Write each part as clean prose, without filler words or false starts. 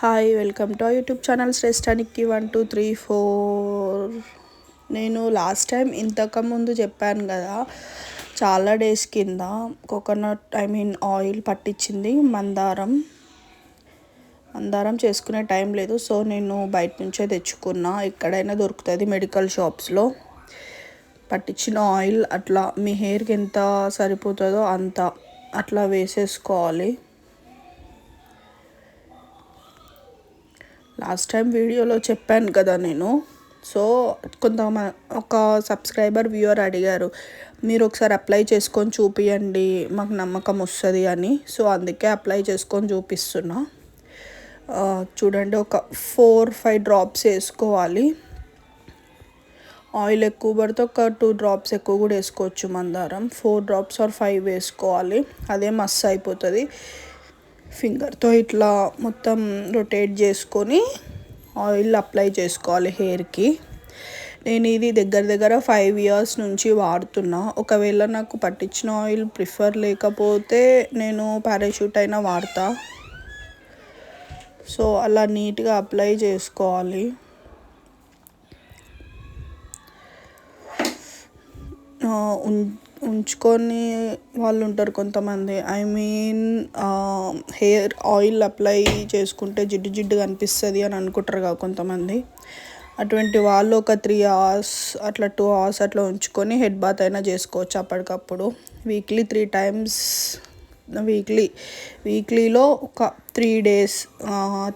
Hi welcome to YouTube channel శ్రేష్టానికి 1 2 3 4. నేను last time ఇంతకుముందు చెప్పాను కదా, చాలా డేస్ కింద కోకోనట్ ఆయిల్ పట్టించింది. మందారం చేసుకునే టైం లేదు, సో నేను బయట నుంచే తెచ్చుకున్నా. ఎక్కడైనా దొరుకుతుంది మెడికల్ షాప్స్లో. పట్టించిన ఆయిల్ అట్లా మీ హెయిర్కి ఎంత సరిపోతుందో అంత అట్లా వేసేసుకోవాలి. లాస్ట్ టైం వీడియోలో చెప్పాను కదా నేను. సో ఒక సబ్స్క్రైబర్ వ్యూవర్ అడిగారు, మీరు ఒకసారి అప్లై చేసుకొని చూపియండి, మాకు నమ్మకం వస్తుంది అని. సో అందుకే అప్లై చేసుకొని చూపిస్తున్నా. చూడండి, ఒక 4-5 డ్రాప్స్ వేసుకోవాలి. ఆయిల్ ఎక్కువ పడితే ఒక 2 డ్రాప్స్ ఎక్కువ కూడా వేసుకోవచ్చు. మందారం 4 డ్రాప్స్ ఆర్ 5 వేసుకోవాలి. అదే మస్తు అయిపోతుంది. ఫింగర్తో ఇట్లా మొత్తం రొటేట్ చేసుకొని ఆయిల్ అప్లై చేసుకోవాలి హెయిర్కి. నేను ఇది దగ్గర 5 years నుంచి వాడుతున్నా. ఒకవేళ నాకు పట్టించిన ఆయిల్ ప్రిఫర్ లేకపోతే నేను పారాషూట్ అయినా వాడతా. సో అలా నీట్గా అప్లై చేసుకోవాలి. ఉంచుకొని వాళ్ళు ఉంటారు కొంతమంది. హెయిర్ ఆయిల్ అప్లై చేసుకుంటే జిడ్డుగా అనిపిస్తుంది అని అనుకుంటారు కదా కొంతమంది. అటువంటి వాళ్ళు ఒక 3 hours అట్లా 2 hours అట్లా ఉంచుకొని హెడ్ బాత్ అయినా చేసుకోవచ్చు అప్పటికప్పుడు. వీక్లీ 3 times, వీక్లీలో ఒక 3 days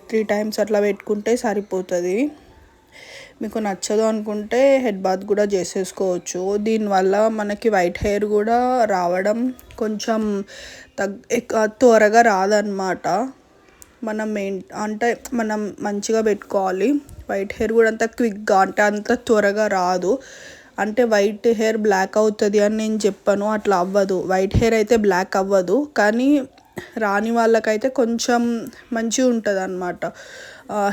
3 times అట్లా పెట్టుకుంటే సరిపోతుంది. మీకు నచ్చదు అనుకుంటే హెడ్ బాత్ కూడా చేసేసుకోవచ్చు. దీనివల్ల మనకి వైట్ హెయిర్ కూడా రావడం కొంచెం త్వరగా రాదన్నమాట. మనం మంచిగా పెట్టుకోవాలి. వైట్ హెయిర్ కూడా అంత క్విక్గా అంత త్వరగా రాదు. వైట్ హెయిర్ బ్లాక్ అవుతుంది అని నేను చెప్పను, అట్లా అవ్వదు. వైట్ హెయిర్ అయితే బ్లాక్ అవ్వదు, కానీ రాని వాళ్ళకైతే కొంచెం మంచిగా ఉంటుంది అన్నమాట.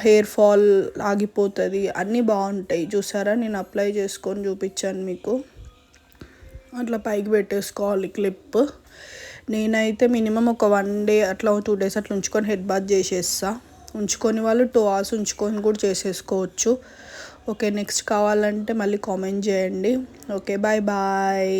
హెయిర్ ఫాల్ ఆగిపోతుంది, అన్నీ బాగుంటాయి. చూసారా, నేను అప్లై చేసుకొని చూపించాను మీకు. అట్లా పైకి పెట్టేసుకోవాలి క్లిప్. నేనైతే మినిమం ఒక 1 day అట్లా 2 days అట్లా ఉంచుకొని హెడ్ బాత్ చేసేస్తా. ఉంచుకొని వాళ్ళు 2 hours ఉంచుకొని కూడా చేసేసుకోవచ్చు. ఓకే, నెక్స్ట్ కావాలంటే మళ్ళీ కామెంట్ చేయండి. Okay, bye.